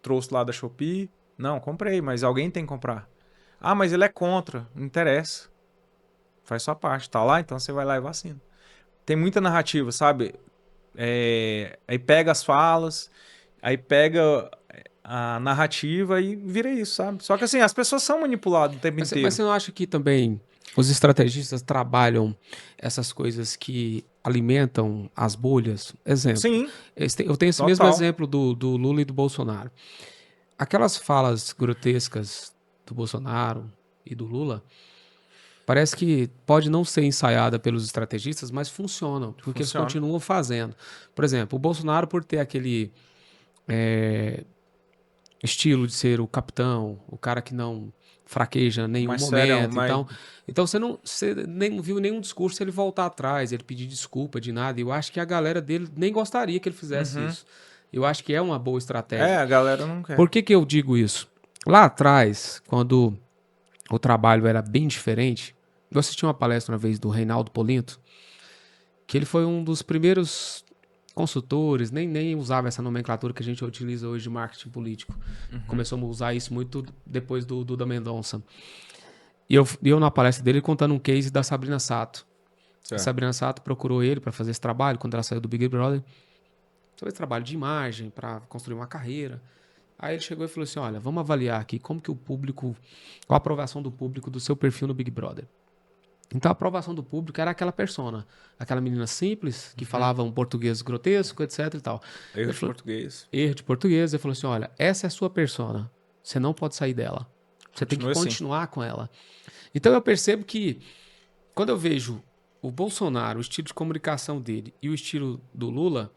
trouxe lá da Shopee. Não, comprei, mas alguém tem que comprar. Ah, mas ele é contra. Não interessa. Faz sua parte. Tá lá, então você vai lá e vacina. Tem muita narrativa, sabe? Aí pega as falas, aí pega a narrativa e vira isso, sabe? Só que assim, as pessoas são manipuladas o tempo Mas inteiro. você não acha que também os estrategistas trabalham essas coisas que alimentam as bolhas? Exemplo, Sim, eu tenho esse mesmo total. exemplo do Lula e do Bolsonaro. Aquelas falas grotescas do Bolsonaro e do Lula, parece que pode não ser ensaiada pelos estrategistas, mas funcionam, porque eles Funciona. continuam fazendo. Por exemplo, o Bolsonaro, por ter aquele estilo de ser o capitão, o cara que não fraqueja em nenhum Mas sério, momento. mas. Então você nem viu nenhum discurso ele voltar atrás, ele pedir desculpa de nada. Eu acho que a galera dele nem gostaria que ele fizesse Uhum. isso. Eu acho que é uma boa É, estratégia. a galera não Por quer. que eu digo isso? Lá atrás, quando o trabalho era bem diferente, eu assisti uma palestra uma vez do Reinaldo Polinto, que ele foi um dos primeiros consultores, nem usava essa nomenclatura que a gente utiliza hoje de marketing político. Começamos a usar isso muito depois do Duda Mendonça. E eu na palestra dele contando um case da Sabrina Sato. A Certo. Sabrina Sato procurou ele para fazer esse trabalho quando ela saiu do Big Brother. Sobre esse trabalho de imagem, para construir uma carreira. Aí ele chegou e falou assim: olha, vamos avaliar aqui como que o público, qual a aprovação do público do seu perfil no Big Brother. Então a aprovação do público era aquela persona, aquela menina simples, que falava um português grotesco, etc e tal. Erro Ele de falou, português. erro de português, ele falou assim, olha, essa é a sua persona, você não pode sair dela, você tem que Continua assim. continuar com ela. Então eu percebo que, quando eu vejo o Bolsonaro, o estilo de comunicação dele e o estilo do Lula,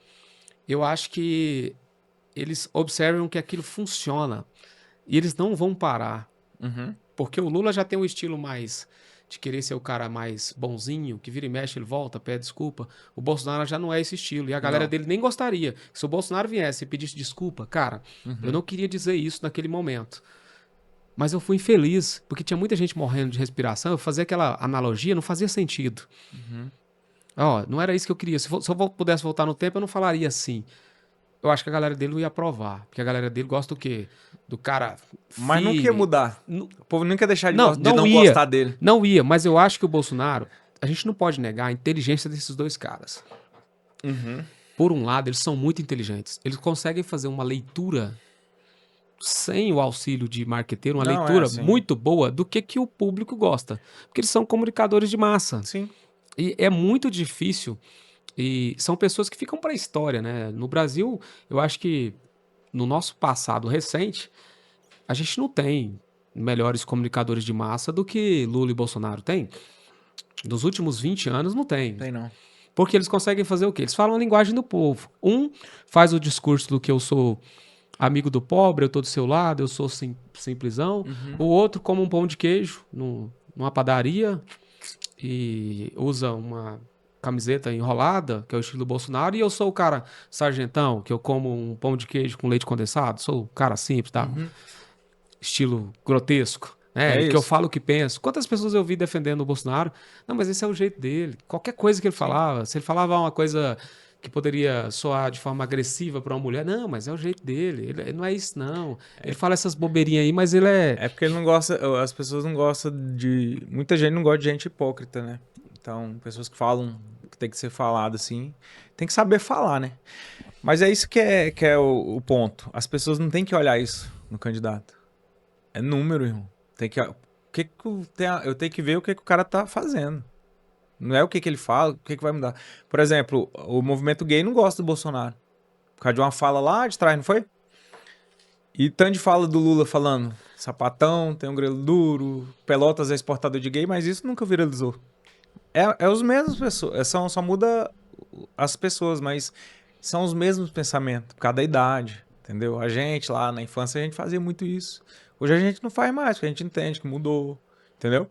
eu acho que eles observam que aquilo funciona e eles não vão parar. Uhum. Porque o Lula já tem um estilo mais de querer ser o cara mais bonzinho, que vira e mexe, ele volta, pede desculpa. O Bolsonaro já não é esse estilo. E a galera Não. dele nem gostaria. Se o Bolsonaro viesse e pedisse desculpa, cara, eu Uhum. não queria dizer isso naquele momento. Mas eu fui infeliz, porque tinha muita gente morrendo de respiração. Eu fazia aquela analogia, não fazia sentido. Uhum. Ó, não era isso que eu queria. Se eu pudesse voltar no tempo, eu não falaria assim. Eu acho que a galera dele não ia aprovar. Porque a galera dele gosta do quê? Do cara Mas nunca ia firme. mudar. O povo nunca ia deixar Não, de não não ia. gostar dele. Não ia, mas eu acho que o Bolsonaro, a gente não pode negar a inteligência desses dois caras. Uhum. Por um lado, eles são muito inteligentes. Eles conseguem fazer uma leitura sem o auxílio de marqueteiro, uma Não, é leitura assim. muito boa do que o público gosta. Porque eles são comunicadores de massa. Sim. E é muito difícil. E são pessoas que ficam para a história, né? No Brasil, eu acho que no nosso passado recente, a gente não tem melhores comunicadores de massa do que Lula e Bolsonaro tem. Dos últimos 20 anos não tem. Tem não. Porque eles conseguem fazer o quê? Eles falam a linguagem do povo. Um faz o discurso do que eu sou amigo do pobre, eu tô do seu lado, eu sou simplesão. Uhum. O outro come um pão de queijo numa padaria e usa uma camiseta enrolada, que é o estilo Bolsonaro, e eu sou o cara sargentão, que eu como um pão de queijo com leite condensado, sou o cara simples, tá? Uhum. Estilo grotesco, né? É Que eu isso. falo o que penso. Quantas pessoas eu vi defendendo o Bolsonaro? Não, mas esse é o jeito dele. Qualquer coisa que ele Sim. falava, se ele falava uma coisa que poderia soar de forma agressiva para uma mulher, não, mas é o jeito dele. Ele não é isso, não. Ele fala essas bobeirinhas aí, mas ele é. É porque ele não gosta, as pessoas não gostam de. Muita gente não gosta de gente hipócrita, né? Então, pessoas que falam o que tem que ser falado assim, tem que saber falar, né? Mas é isso que é o ponto. As pessoas não têm que olhar isso no candidato. É número, irmão. Tem que, o que que eu tenho que ver o que que o cara tá fazendo. Não é o que que ele fala, o que que vai mudar. Por exemplo, o movimento gay não gosta do Bolsonaro. Por causa de uma fala lá de trás, não foi? E tanto de fala do Lula falando sapatão, tem um grelo duro, Pelotas é exportador de gay, mas isso nunca viralizou. É os mesmos pessoas, só muda as pessoas, mas são os mesmos pensamentos, por causa da idade, entendeu? A gente lá na infância a gente fazia muito isso. Hoje a gente não faz mais, porque a gente entende que mudou, entendeu?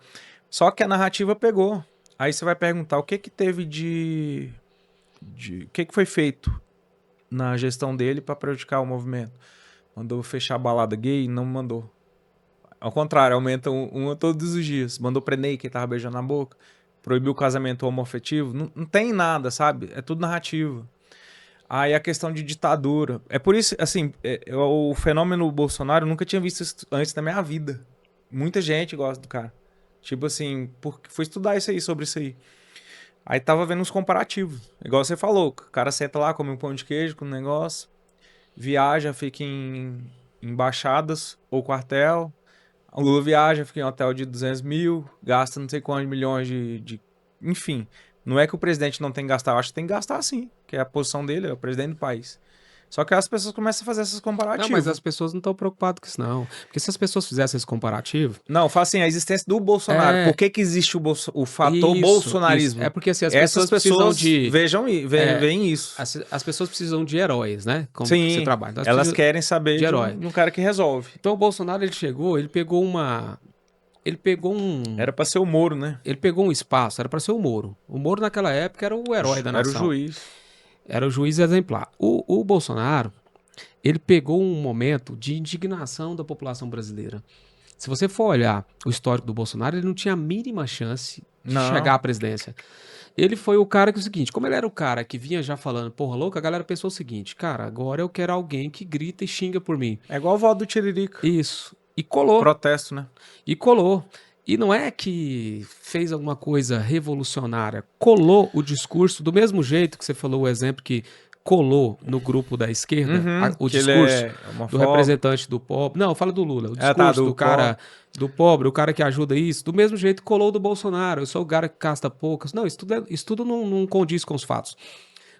Só que a narrativa pegou. Aí você vai perguntar o que que teve o que que foi feito na gestão dele para prejudicar o movimento. Mandou fechar a balada gay? Não mandou. Ao contrário, aumenta uma todos os dias. Mandou prender quem tava beijando na boca. Proibiu o casamento homoafetivo. Não, não tem nada, sabe? É tudo narrativa. Aí a questão de ditadura. É por isso, assim, o fenômeno Bolsonaro eu nunca tinha visto isso antes na minha vida. Muita gente gosta do cara. Tipo assim, porque fui estudar isso aí, sobre isso aí. Aí tava vendo uns comparativos. Igual você falou, o cara senta lá, come um pão de queijo com um negócio, viaja, fica em embaixadas ou quartel. O Lula viaja, fica em hotel de 200 mil, gasta não sei quantos milhões Enfim, não é que o presidente não tem que gastar, eu acho que tem que gastar sim, que é a posição dele, é o presidente do país. Só que as pessoas começam a fazer esses Não, mas comparativos. as pessoas não estão preocupadas com isso, não. Porque se as pessoas fizessem esse comparativo, Não, fala assim, a existência do Bolsonaro. Por é que que existe o fator isso. É bolsonarismo? porque assim, as Essas pessoas precisam pessoas de. É, veem isso. as pessoas precisam de heróis, né? Como que você Sim, trabalha. Então, elas elas precisam querem saber de herói. de um cara que resolve. Então o Bolsonaro, ele chegou, ele pegou uma. Ele pegou um. Era pra ser o Moro, né? Ele pegou um espaço, era para ser o Moro. O Moro, naquela época, era o herói da Era o nação. juiz. Era o juiz exemplar. O Bolsonaro, ele pegou um momento de indignação da população brasileira. Se você for olhar o histórico do Bolsonaro, ele não tinha a mínima chance de chegar Não. à presidência. Ele foi o cara que é o seguinte, como ele era o cara que vinha já falando, porra louca, a galera pensou o seguinte, cara, agora eu quero alguém que grita e xinga por mim. É igual o voto do Tiririca. Isso. E colou. Protesto, né? E colou. E não é que fez alguma coisa revolucionária, colou o discurso do mesmo jeito que você falou o exemplo que colou no grupo da esquerda, o Que ele discurso é do homofóbico. representante do pobre. Não, fala do Lula. O É, tá, discurso do cara do pobre, o cara que ajuda isso, do mesmo jeito colou do Bolsonaro. Eu sou o cara que gasta poucas. Não, isso tudo não condiz com os fatos.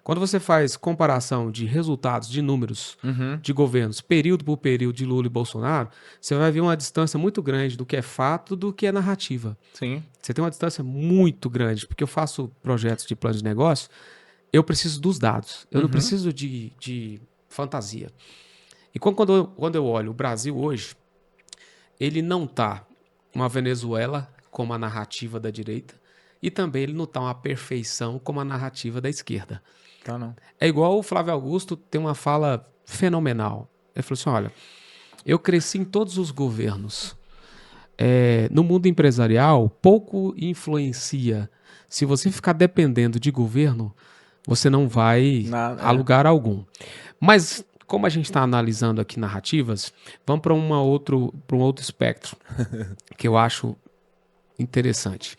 Quando você faz comparação de resultados, de números de governos, período por período de Lula e Bolsonaro, você vai ver uma distância muito grande do que é fato do que é narrativa. Sim. Você tem uma distância muito grande, porque eu faço projetos de plano de negócio, eu preciso dos dados, eu não preciso de fantasia. E quando eu olho o Brasil hoje, ele não está uma Venezuela como a narrativa da direita, e também ele não está uma perfeição como a narrativa da esquerda. Tá, não. É igual o Flávio Augusto tem uma fala fenomenal. Ele falou assim, olha, eu cresci em todos os governos. No mundo empresarial, pouco influencia. Se você ficar dependendo de governo, você não vai a lugar algum. Mas, como a gente está analisando aqui narrativas, vamos para um outro espectro, que eu acho interessante.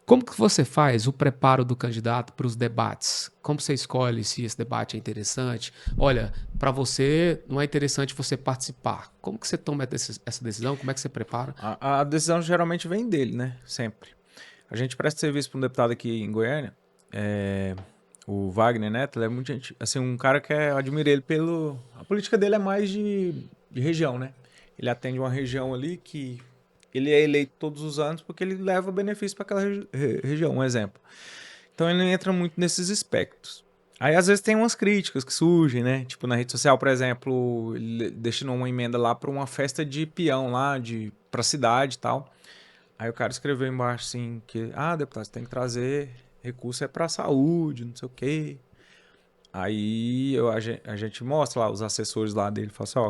Como que você faz o preparo do candidato para os debates? Como você escolhe se esse debate é interessante? Olha, para você não é interessante você participar. Como que você toma essa decisão? Como é que você prepara? A decisão geralmente vem dele, né? Sempre. A gente presta serviço para um deputado aqui em Goiânia, o Wagner Neto, ele é muito gente, assim, um cara que eu admiro ele pelo... A política dele é mais de região, né? Ele atende uma região ali que ele é eleito todos os anos porque ele leva benefício para aquela região, um exemplo. Então ele entra muito nesses aspectos. Aí às vezes tem umas críticas que surgem, né? Tipo na rede social, por exemplo, ele destinou uma emenda lá para uma festa de peão lá, pra cidade e tal. Aí o cara escreveu embaixo assim que, deputado, você tem que trazer recurso pra saúde, não sei o quê. Aí a gente mostra lá, os assessores lá dele, fala assim, ó,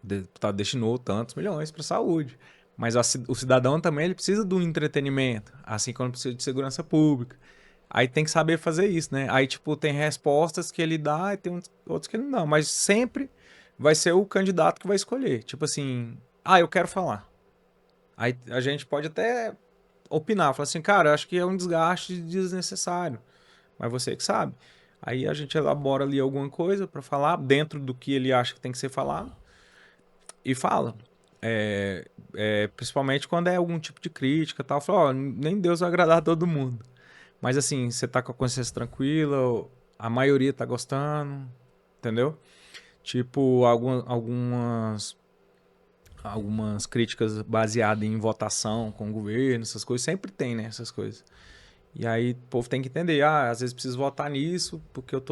o deputado destinou tantos milhões pra saúde. Mas o cidadão também ele precisa do entretenimento, assim como precisa de segurança pública. Aí tem que saber fazer isso, né? Aí, tipo, tem respostas que ele dá e tem outros que ele não dá. Mas sempre vai ser o candidato que vai escolher. Tipo assim, eu quero falar. Aí a gente pode até opinar, falar assim, cara, eu acho que é um desgaste desnecessário. Mas você que sabe. Aí a gente elabora ali alguma coisa pra falar dentro do que ele acha que tem que ser falado e fala. Principalmente quando é algum tipo de crítica e tal. Fala, ó, nem Deus vai agradar todo mundo. Mas assim, você tá com a consciência tranquila, a maioria tá gostando, entendeu? Tipo, algumas críticas baseadas em votação com o governo, essas coisas, sempre tem, né, essas coisas. E aí o povo tem que entender, às vezes preciso votar nisso, porque eu tô